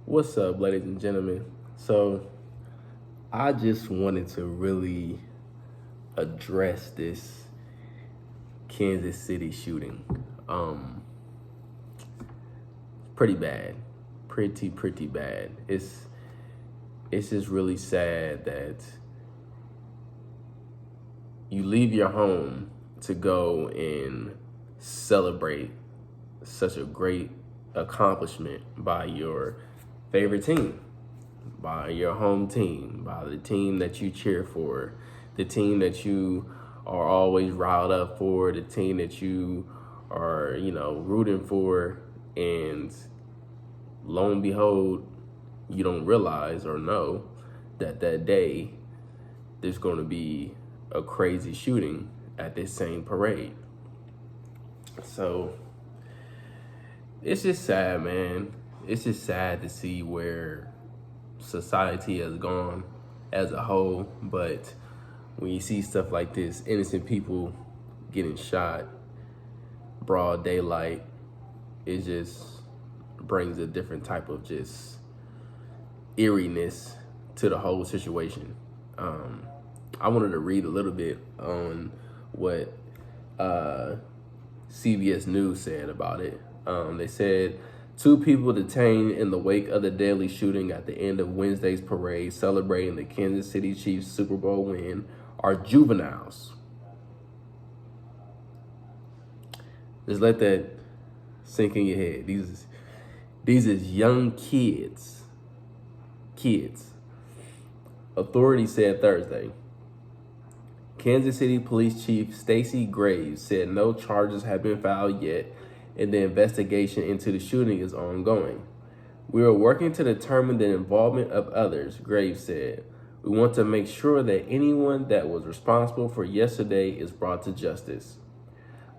What's up, ladies and gentlemen? So, I just wanted to really address this Kansas City shooting. Pretty bad, pretty bad. It's just really sad that you leave your home to go and celebrate such a great accomplishment by your favorite team, by your home team, by the team that you cheer for, the team that you are always riled up for, the team that you are, rooting for. And lo and behold, you don't realize or know that that day there's going to be a crazy shooting at this same parade. So it's just sad, man. It's just sad to see where society has gone as a whole. But when you see stuff like this, innocent people getting shot, broad daylight, it just brings a different type of just eeriness to the whole situation. I wanted to read a little bit on what CBS News said about it. They said, 2 people detained in the wake of the deadly shooting at the end of Wednesday's parade celebrating the Kansas City Chiefs Super Bowl win are juveniles. Just let that sink in your head. These is young kids. Authorities said Thursday. Kansas City Police Chief Stacey Graves said no charges have been filed yet, and the investigation into the shooting is ongoing. We are working to determine the involvement of others, Graves said. We want to make sure that anyone that was responsible for yesterday is brought to justice.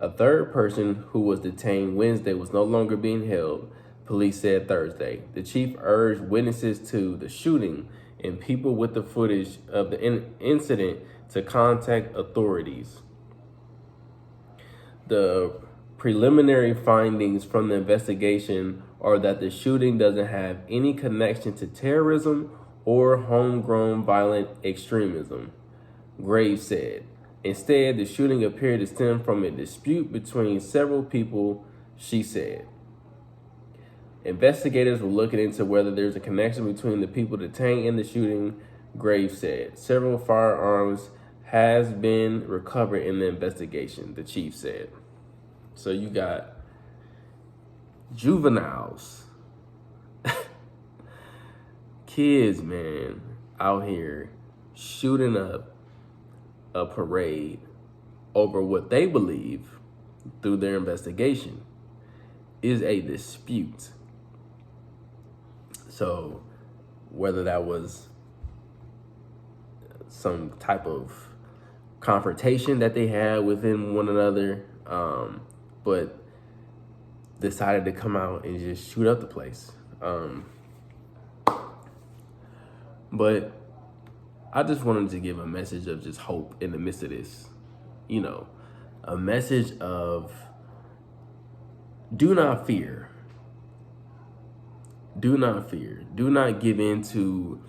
A third person who was detained Wednesday was no longer being held, police said Thursday. The chief urged witnesses to the shooting and people with the footage of the incident to contact authorities. The preliminary findings from the investigation are that the shooting doesn't have any connection to terrorism or homegrown violent extremism, Graves said. Instead, the shooting appeared to stem from a dispute between several people, she said. Investigators were looking into whether there's a connection between the people detained in the shooting, Graves said. Several firearms has been recovered in the investigation, the chief said. So you got juveniles, kids, man, out here shooting up a parade over what they believe through their investigation is a dispute. So whether that was some type of confrontation that they had within one another, but decided to come out and just shoot up the place. But I just wanted to give a message of just hope in the midst of this. A message of do not fear. Do not fear. Do not give in to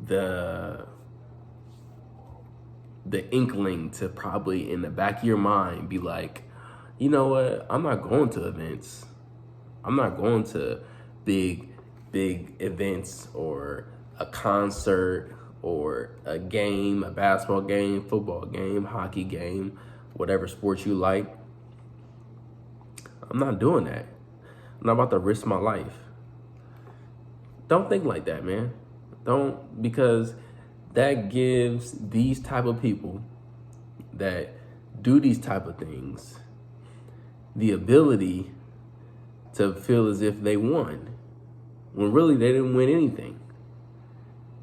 the inkling to probably in the back of your mind be like, you know what? I'm not going to events. I'm not going to big events or a concert or a game, a basketball game, football game, hockey game, whatever sport you like. I'm not doing that. I'm not about to risk my life. Don't think like that, man. Don't, because that gives these type of people that do these type of things the ability to feel as if they won, when really they didn't win anything.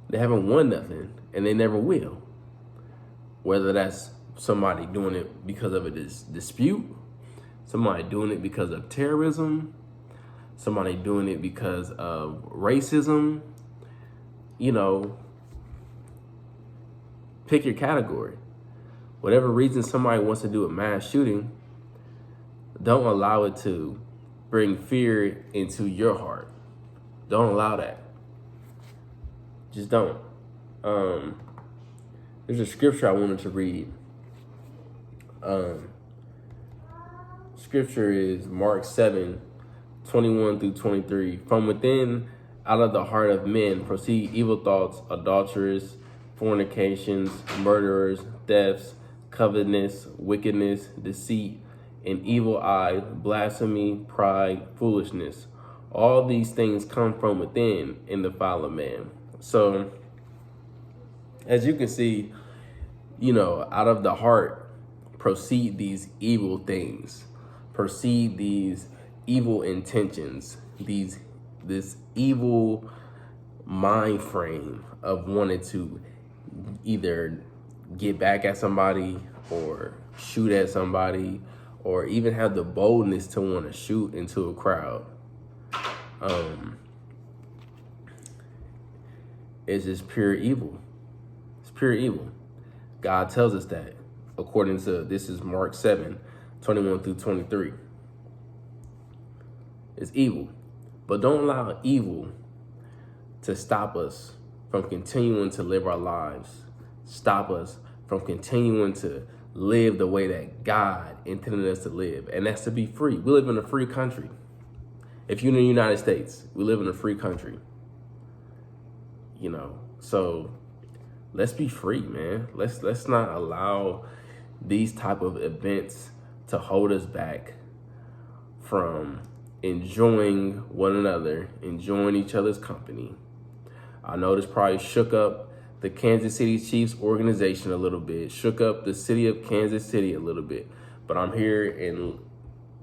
They haven't won nothing, and they never will. Whether that's somebody doing it because of a dispute, somebody doing it because of terrorism, somebody doing it because of racism, pick your category. Whatever reason somebody wants to do a mass shooting, don't allow it to bring fear into your heart. Don't allow that. Just don't. There's a scripture I wanted to read. Scripture is Mark 7:21-23. From within, out of the heart of men, proceed evil thoughts, adulterers, fornications, murderers, thefts, covetousness, wickedness, deceit, an evil eye, blasphemy, pride, foolishness. All these things come from within and defile a man. So, as you can see, out of the heart proceed these evil things, proceed these evil intentions, this evil mind frame of wanting to either get back at somebody or shoot at somebody or even have the boldness to want to shoot into a crowd. It's just pure evil. It's pure evil. God tells us that according to, this is Mark 7:21-23. It's evil. But don't allow evil to stop us from continuing to live our lives. Stop us from continuing to live the way that God intended us to live. And that's to be free. We live in a free country. If you're in the United States, we live in a free country. So let's be free, man. Let's not allow these type of events to hold us back from enjoying one another, enjoying each other's company. I know this probably shook up the Kansas City Chiefs organization a little bit, shook up the city of Kansas City a little bit, but I'm here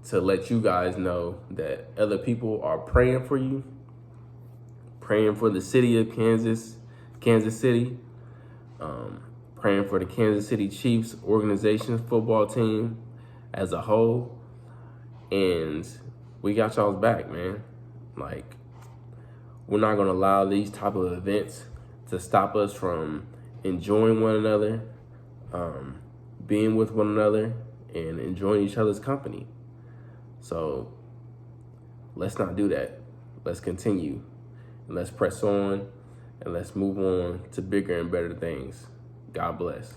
to let you guys know that other people are praying for you, praying for the city of Kansas City, praying for the Kansas City Chiefs organization, football team as a whole. And we got y'all's back, man. Like, we're not going to allow these type of events to stop us from enjoying one another, being with one another, and enjoying each other's company. So let's not do that. Let's continue. And let's press on, and let's move on to bigger and better things. God bless.